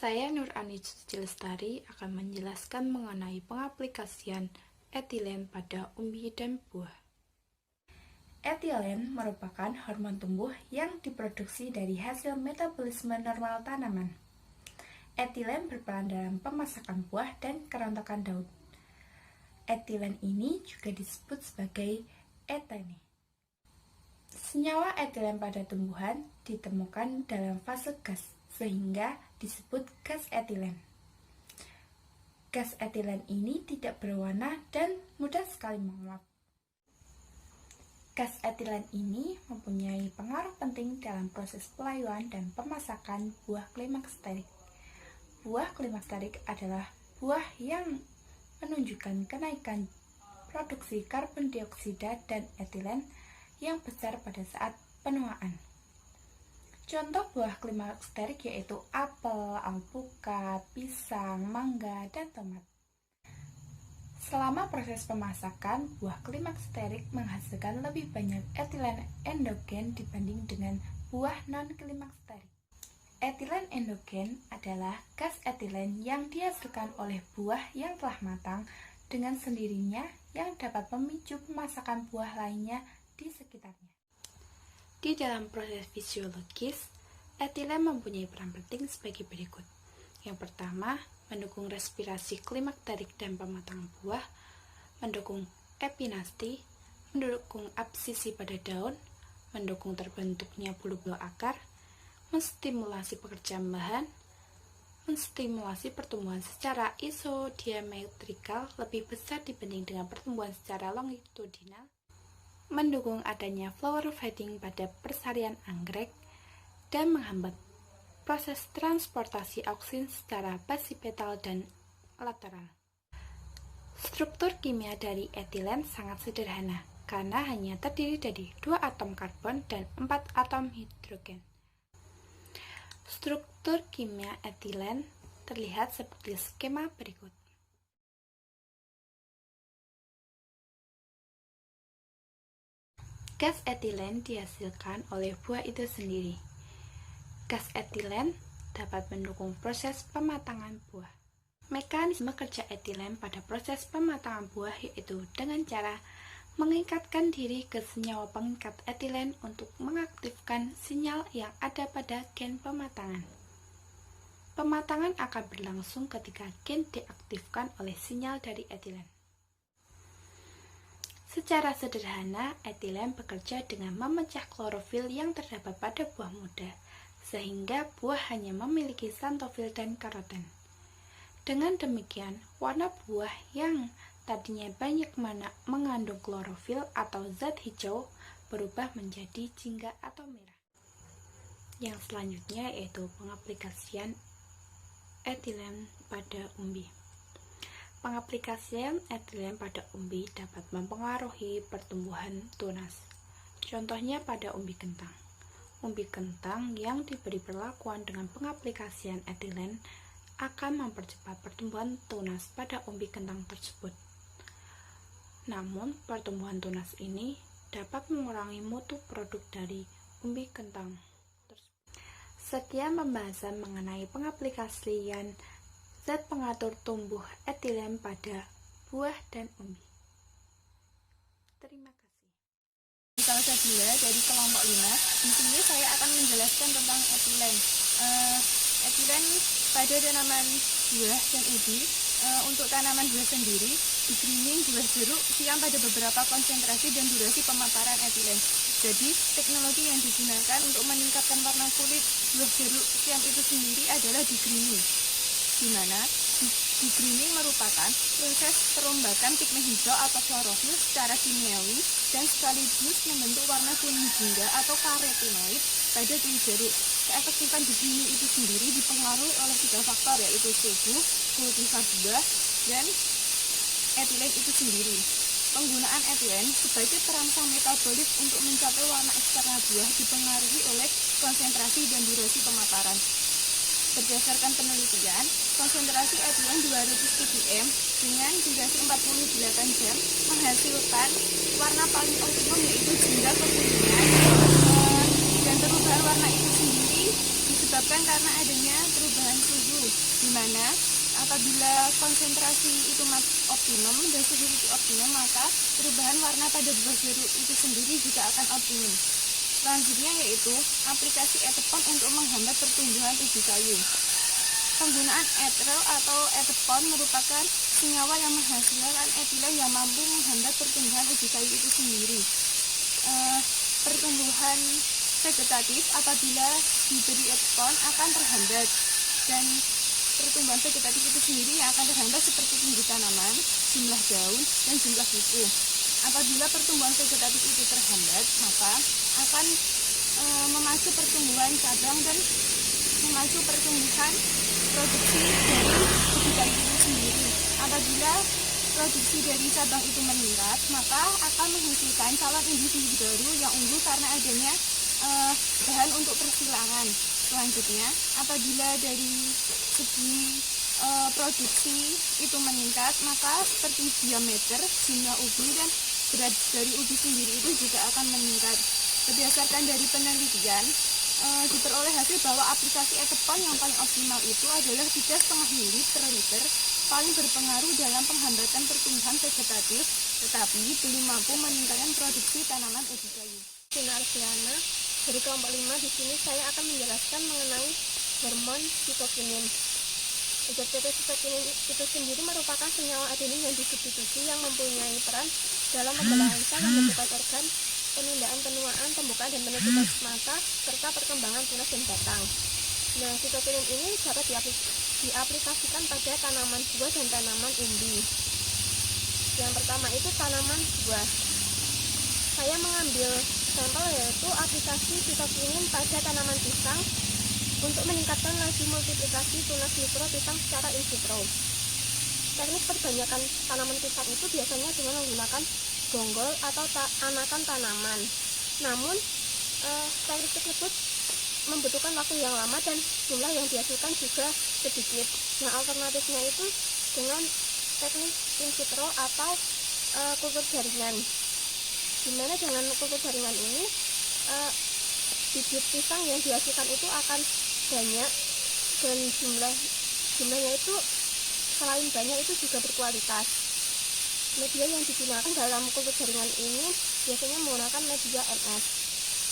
Saya Nur Ani Suci Lestari akan menjelaskan mengenai pengaplikasian etilen pada umbi dan buah. Etilen merupakan hormon tumbuh yang diproduksi dari hasil metabolisme normal tanaman. Etilen berperan dalam pemasakan buah dan kerontokan daun. Etilen ini juga disebut sebagai etene. Senyawa etilen pada tumbuhan ditemukan dalam fase gas, sehingga disebut gas etilen. Gas etilen ini tidak berwarna dan mudah sekali menguap. Gas etilen ini mempunyai pengaruh penting dalam proses pelayuan dan pemasakan buah klimakterik. Buah klimakterik adalah buah yang menunjukkan kenaikan produksi karbon dioksida dan etilen yang besar pada saat penuaan. Contoh buah klimakterik yaitu apel, alpukat, pisang, mangga, dan tomat. Selama proses pemasakan, buah klimakterik menghasilkan lebih banyak etilen endogen dibanding dengan buah non-klimakterik. Etilen endogen adalah gas etilen yang dihasilkan oleh buah yang telah matang dengan sendirinya yang dapat memicu pemasakan buah lainnya di sekitarnya. Di dalam proses fisiologis, etilen mempunyai peran penting sebagai berikut. Yang pertama, mendukung respirasi klimakterik dan pematangan buah, mendukung epinasti, mendukung absisi pada daun, mendukung terbentuknya bulu-bulu akar, menstimulasi pekerjaan bahan, menstimulasi pertumbuhan secara isodiametrikal lebih besar dibanding dengan pertumbuhan secara longitudinal, mendukung adanya flower fighting pada persarian anggrek, dan menghambat proses transportasi oksin secara basipetal dan lateral. Struktur kimia dari etilen sangat sederhana, karena hanya terdiri dari 2 atom karbon dan 4 atom hidrogen. Struktur kimia etilen terlihat seperti skema berikut. Gas etilen dihasilkan oleh buah itu sendiri. Gas etilen dapat mendukung proses pematangan buah. Mekanisme kerja etilen pada proses pematangan buah yaitu dengan cara mengikatkan diri ke senyawa pengikat etilen untuk mengaktifkan sinyal yang ada pada gen pematangan. Pematangan akan berlangsung ketika gen diaktifkan oleh sinyal dari etilen. Secara sederhana, etilen bekerja dengan memecah klorofil yang terdapat pada buah muda, sehingga buah hanya memiliki xanthofil dan karoten. Dengan demikian, warna buah yang tadinya banyak mengandung klorofil atau zat hijau berubah menjadi jingga atau merah. Yang selanjutnya yaitu pengaplikasian etilen pada umbi. Pengaplikasian etilen pada umbi dapat mempengaruhi pertumbuhan tunas. Contohnya pada umbi kentang. Umbi kentang yang diberi perlakuan dengan pengaplikasian etilen akan mempercepat pertumbuhan tunas pada umbi kentang tersebut. Namun, pertumbuhan tunas ini dapat mengurangi mutu produk dari umbi kentang tersebut. Sekian pembahasan mengenai pengaplikasian zat pengatur tumbuh etilen pada buah dan umbi. Terima kasih. Salsa Bila dari kelompok 5. Di sini saya akan menjelaskan tentang etilen. Etilen pada tanaman buah dan ubi. Untuk tanaman buah sendiri, di greening buah jeruk siam pada beberapa konsentrasi dan durasi pemaparan etilen. Jadi, teknologi yang digunakan untuk meningkatkan warna kulit buah jeruk siam itu sendiri adalah di greening, di mana di greening merupakan proses perombakan pigmen hijau atau klorofil secara kimiawi dan sekaligus membentuk warna kuning jingga atau karetinoid pada kulit jeruk. Keefektifan di greening itu sendiri dipengaruhi oleh 3 faktor, yaitu suhu, kultivar buah, dan etilen itu sendiri. Penggunaan etilen sebagai perangsang metabolit untuk mencapai warna eksternal buah dipengaruhi oleh konsentrasi dan durasi pemaparan. Berdasarkan penelitian, konsentrasi etilen 200 ppm dengan durasi 48 jam menghasilkan warna paling optimum, yaitu jingga kekuningan, dan perubahan warna itu sendiri disebabkan karena adanya perubahan suhu. Apabila konsentrasi itu optimum dan suhu itu optimum, maka perubahan warna pada buah jeruk itu sendiri juga akan optimum. Selanjutnya yaitu aplikasi etepon untuk menghambat pertumbuhan ubi kayu. Penggunaan etrel atau etepon merupakan senyawa yang menghasilkan etilen yang mampu menghambat pertumbuhan ubi kayu itu sendiri. Pertumbuhan vegetatif apabila diberi etepon akan terhambat, dan pertumbuhan vegetatif itu sendiri yang akan terhambat seperti tinggi tanaman, jumlah daun, dan jumlah kuku. Apabila pertumbuhan vegetatif itu terhambat, maka akan memacu pertumbuhan cabang dan memacu pertumbuhan produksi dari ubi kayu itu sendiri. Apabila produksi dari cabang itu meningkat, maka akan menghasilkan calon individu baru yang unggul karena adanya bahan untuk persilangan. Selanjutnya, apabila dari segi produksi itu meningkat, maka seperti diameter, jumlah ubi, dan berat dari ubi sendiri itu juga akan meningkat. Berdasarkan dari penelitian, diperoleh hasil bahwa aplikasi etepon yang paling optimal itu adalah 3,5 ml per liter, paling berpengaruh dalam penghambatan pertumbuhan vegetatif, tetapi belum mampu meningkatkan produksi tanaman ubi kayu. Sina Arsiana, dari kelompok 5 di sini saya akan menjelaskan mengenai hormon sitokinin. Zat sitokinin itu sendiri merupakan senyawa adenin yang disubstitusi yang mempunyai peran dalam pembelaan sel, pembentukan organ, penundaan penuaan, pembukaan dan penutupan mata, serta perkembangan tunas dan batang. Nah, sitokinin ini dapat diaplikasikan pada tanaman buah dan tanaman umbi. Yang pertama itu tanaman buah. Saya mengambil sampel yaitu aplikasi sitokinin pada tanaman pisang untuk meningkatkan laju multiplikasi tunas mikro pisang secara in vitro. Teknik perbanyakan tanaman pisang itu biasanya dengan menggunakan gonggol atau anakan tanaman. Namun, teknik tersebut membutuhkan waktu yang lama dan jumlah yang dihasilkan juga sedikit. Nah, alternatifnya itu dengan teknik in vitro atau kultur jaringan. Dimana dengan kultur jaringan ini bibit pisang yang dihasilkan itu akan banyak dan jumlahnya itu selain banyak itu juga berkualitas. Media yang digunakan dalam kultur jaringan ini biasanya menggunakan media MS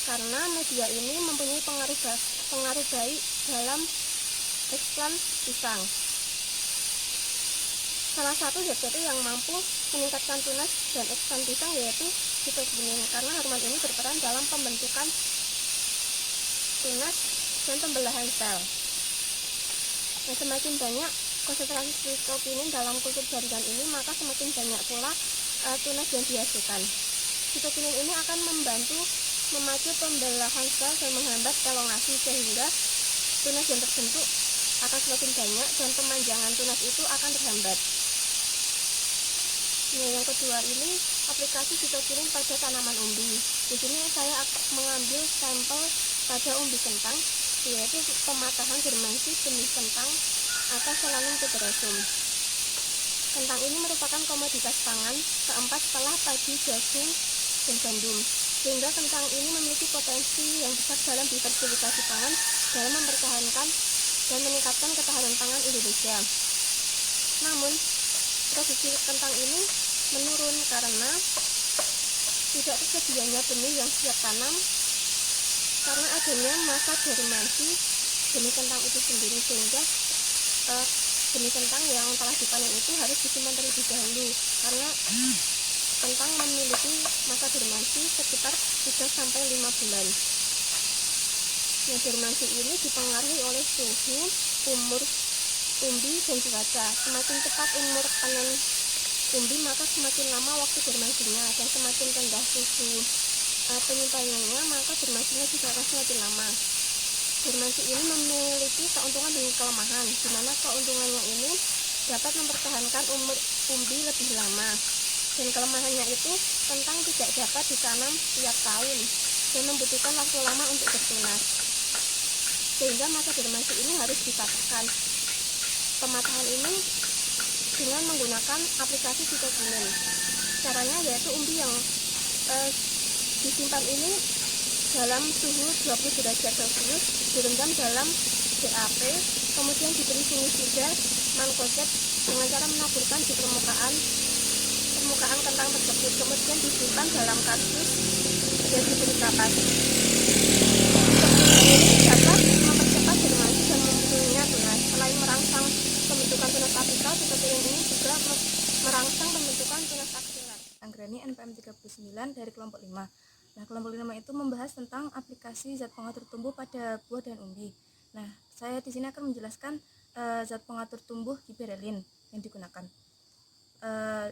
karena media ini mempunyai pengaruh baik dalam eksplan pisang. Salah satu zat yang mampu meningkatkan tunas dan eksplan pisang yaitu sitokinin, karena hormon ini berperan dalam pembentukan tunas dan pembelahan sel. Nah, semakin banyak konsentrasi sitokinin dalam kultur jaringan ini, maka semakin banyak pula tunas yang dihasilkan. Sitokinin ini akan membantu memacu pembelahan sel dan menghambat elongasi sehingga tunas yang terbentuk akan semakin banyak dan pemanjangan tunas itu akan terhambat. Nah, yang kedua ini aplikasi sitokinin pada tanaman umbi. Di sini saya mengambil sampel pada umbi kentang, yaitu pematahan germinasi benih kentang atas Solanum tuberosum. Kentang ini merupakan komoditas pangan keempat setelah padi, jagung, dan gandum, sehingga kentang ini memiliki potensi yang besar dalam diversifikasi pangan dalam mempertahankan dan meningkatkan ketahanan pangan Indonesia. Namun, produksi kentang ini menurun karena tidak tersedianya benih yang siap tanam karena adanya masa dormansi benih kentang itu sendiri, sehingga benih kentang yang telah dipanen itu harus disimpan terlebih dahulu karena kentang memiliki masa dormansi sekitar 3-5 bulan. Nah, dormansi ini dipengaruhi oleh suhu, umur umbi, dan cuaca. Semakin cepat umur panen umbi, maka semakin lama waktu dormansinya, dan semakin rendah suhu penyimpanannya, maka dormansinya juga akan semakin lama. Dormansi ini memiliki keuntungan dan kelemahan, di mana keuntungannya ini dapat mempertahankan umur umbi lebih lama, dan kelemahannya itu kentang tidak dapat ditanam tiap tahun dan membutuhkan waktu lama untuk bertunas, sehingga masa dormansi ini harus dipatahkan. Pematahan ini dengan menggunakan aplikasi sitokinin. Caranya yaitu umbi yang disimpan ini dalam suhu 20 derajat Celcius direndam dalam DAP, kemudian diberi fungisida mancozeb dengan cara menaburkan di permukaan kentang tersebut, kemudian disimpan dalam kardus dan diberi kapas. Ini dapat mempercepat germinasi dan munculnya tunas. Selain merangsang pembentukan tunas apikal, sitokinin ini juga merangsang pembentukan tunas aksilar. Anggreni NPM 39 dari kelompok 5. Nah, kelompok 5 itu membahas tentang aplikasi zat pengatur tumbuh pada buah dan umbi. Nah, saya di sini akan menjelaskan zat pengatur tumbuh giberellin yang digunakan.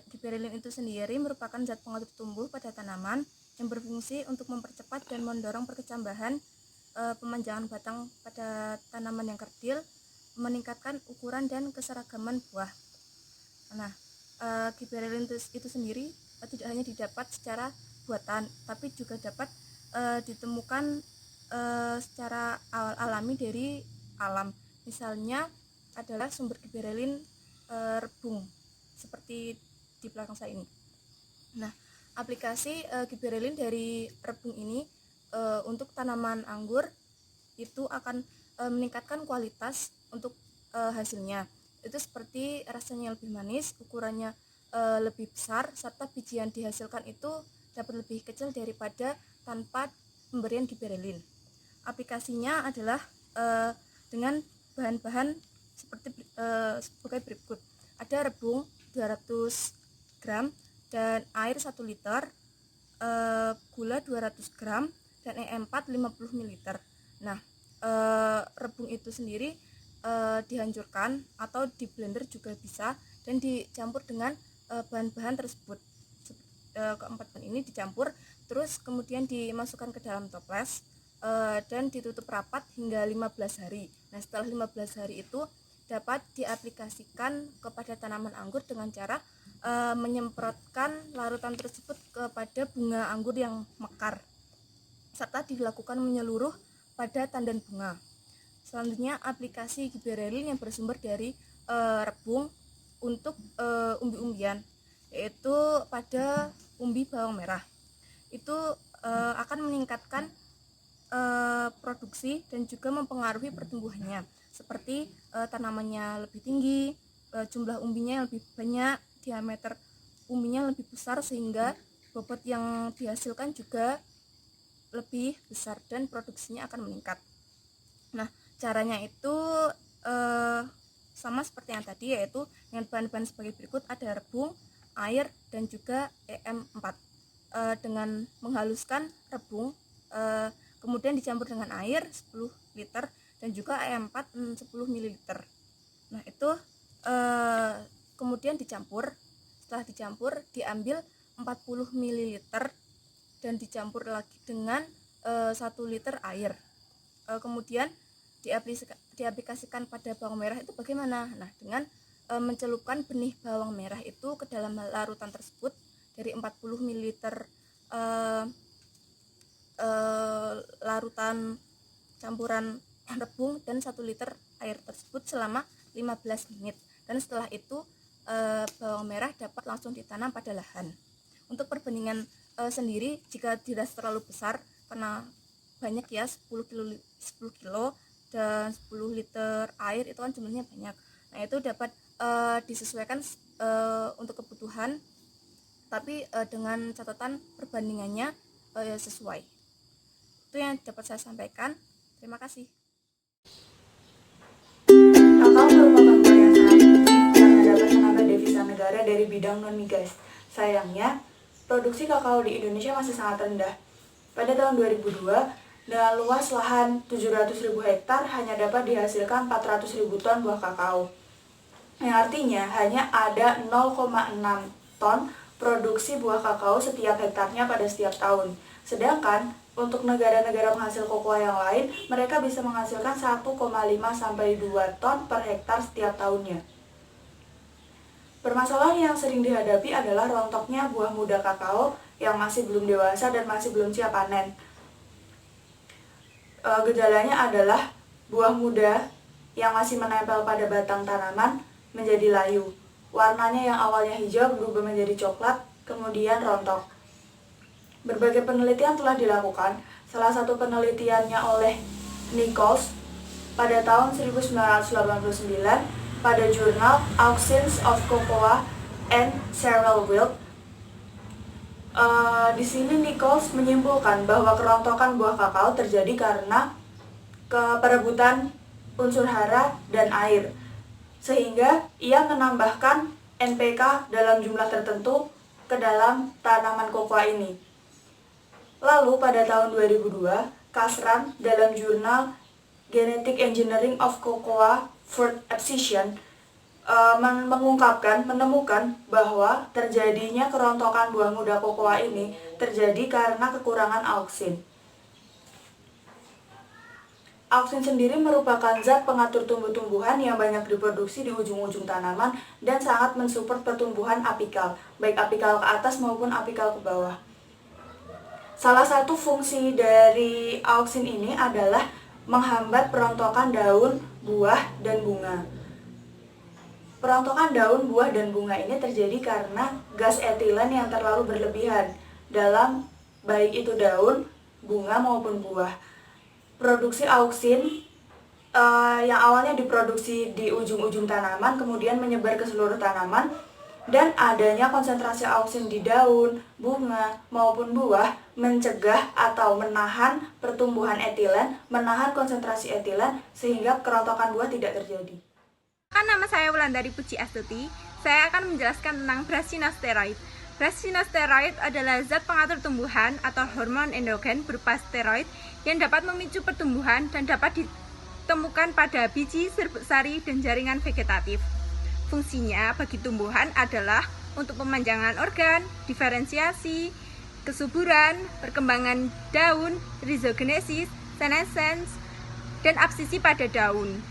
Giberellin itu sendiri merupakan zat pengatur tumbuh pada tanaman yang berfungsi untuk mempercepat dan mendorong perkecambahan, pemanjangan batang pada tanaman yang kerdil, meningkatkan ukuran dan keseragaman buah. Nah, giberellin itu sendiri tidak hanya didapat secara buatan, tapi juga dapat ditemukan secara alami dari alam. Misalnya adalah sumber giberellin rebung seperti di belakang saya ini. Nah, aplikasi giberellin dari rebung ini untuk tanaman anggur itu akan meningkatkan kualitas untuk hasilnya. Itu seperti rasanya lebih manis, ukurannya lebih besar, serta biji yang dihasilkan itu dapat lebih kecil daripada tanpa pemberian giberellin. Aplikasinya adalah dengan bahan-bahan sebagai berikut. Ada rebung 200 gram dan air 1 liter, gula 200 gram dan E4 50 ml. Nah, rebung itu sendiri dihancurkan atau di blender juga bisa dan dicampur dengan bahan-bahan tersebut. Keempat bahan ini dicampur, terus kemudian dimasukkan ke dalam toples dan ditutup rapat hingga 15 hari. Nah, setelah 15 hari itu dapat diaplikasikan kepada tanaman anggur dengan cara menyemprotkan larutan tersebut kepada bunga anggur yang mekar, serta dilakukan menyeluruh pada tandan bunga. Selanjutnya, aplikasi giberellin yang bersumber dari rebung untuk umbi-umbian, yaitu pada umbi bawang merah. Itu akan meningkatkan produksi dan juga mempengaruhi pertumbuhannya, seperti tanamannya lebih tinggi, jumlah umbinya lebih banyak, diameter umbinya lebih besar, sehingga bobot yang dihasilkan juga lebih besar dan produksinya akan meningkat. Nah, caranya itu sama seperti yang tadi, yaitu dengan bahan-bahan sebagai berikut: ada rebung, air, dan juga EM4. Dengan menghaluskan rebung, kemudian dicampur dengan air 10 liter dan juga EM4 10 ml. Nah, itu kemudian dicampur. Setelah dicampur, diambil 40 ml dan dicampur lagi dengan 1 liter air. Kemudian diaplikasikan pada bawang merah itu bagaimana? Nah, dengan mencelupkan benih bawang merah itu ke dalam larutan tersebut dari 40 ml larutan campuran rebung dan 1 liter air tersebut selama 15 menit. Dan setelah itu bawang merah dapat langsung ditanam pada lahan. Untuk perbandingan sendiri, jika tidak terlalu besar karena banyak ya, 10 kilo dan 10 liter air itu kan jumlahnya banyak. Nah, itu dapat disesuaikan untuk kebutuhan, tapi dengan catatan perbandingannya sesuai. Itu yang dapat saya sampaikan. Terima kasih. Kakao merupakan buah yang sangat penting karena dapat menambah devisa negara dari bidang non-migas. Sayangnya, produksi kakao di Indonesia masih sangat rendah. Pada tahun 2002, dengan luas lahan 700.000 hektar hanya dapat dihasilkan 400.000 ton buah kakao. Yang artinya hanya ada 0,6 ton produksi buah kakao setiap hektarnya pada setiap tahun. Sedangkan untuk negara-negara penghasil kokoa yang lain, mereka bisa menghasilkan 1,5 sampai 2 ton per hektar setiap tahunnya. Permasalahan yang sering dihadapi adalah rontoknya buah muda kakao yang masih belum dewasa dan masih belum siap panen. Gejalanya adalah buah muda yang masih menempel pada batang tanaman menjadi layu. Warnanya yang awalnya hijau berubah menjadi coklat, kemudian rontok. Berbagai penelitian telah dilakukan. Salah satu penelitiannya oleh Nichols pada tahun 1989 pada jurnal Auctions of Cocoa and Cereal Wilt. Di sini Nichols menyimpulkan bahwa kerontokan buah kakao terjadi karena perebutan unsur hara dan air, sehingga ia menambahkan NPK dalam jumlah tertentu ke dalam tanaman kokoa ini. Lalu pada tahun 2002, Kasran dalam jurnal Genetic Engineering of Cocoa Fruit Abscission menemukan bahwa terjadinya kerontokan buah muda kokoa ini terjadi karena kekurangan auksin. Auksin sendiri merupakan zat pengatur tumbuh-tumbuhan yang banyak diproduksi di ujung-ujung tanaman dan sangat mensupport pertumbuhan apikal, baik apikal ke atas maupun apikal ke bawah. Salah satu fungsi dari auksin ini adalah menghambat perontokan daun, buah, dan bunga. Perontokan daun, buah, dan bunga ini terjadi karena gas etilen yang terlalu berlebihan dalam baik itu daun, bunga, maupun buah. Produksi auksin yang awalnya diproduksi di ujung-ujung tanaman kemudian menyebar ke seluruh tanaman, dan adanya konsentrasi auksin di daun, bunga, maupun buah mencegah atau menahan pertumbuhan etilen, menahan konsentrasi etilen sehingga kerontokan buah tidak terjadi. Nama saya Wulandari Puji Astuti. Saya akan menjelaskan tentang Brasinosteroid. Brasinosteroid adalah zat pengatur tumbuhan atau hormon endogen berupa steroid yang dapat memicu pertumbuhan dan dapat ditemukan pada biji, serbuk sari, dan jaringan vegetatif. Fungsinya bagi tumbuhan adalah untuk pemanjangan organ, diferensiasi, kesuburan, perkembangan daun, rizogenesis, senescence, dan absisi pada daun.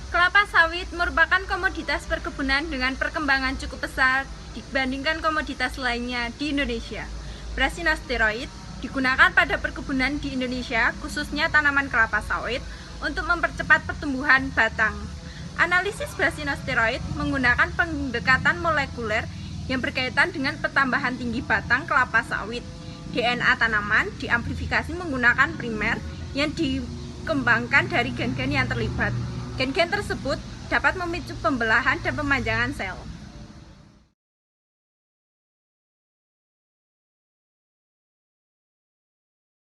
Kelapa sawit merupakan komoditas perkebunan dengan perkembangan cukup pesat dibandingkan komoditas lainnya di Indonesia. Brasinosteroid digunakan pada perkebunan di Indonesia, khususnya tanaman kelapa sawit, untuk mempercepat pertumbuhan batang. Analisis brasinosteroid menggunakan pendekatan molekuler yang berkaitan dengan pertambahan tinggi batang kelapa sawit. DNA tanaman diamplifikasi menggunakan primer yang dikembangkan dari gen-gen yang terlibat. Gen-gen tersebut dapat memicu pembelahan dan pemanjangan sel.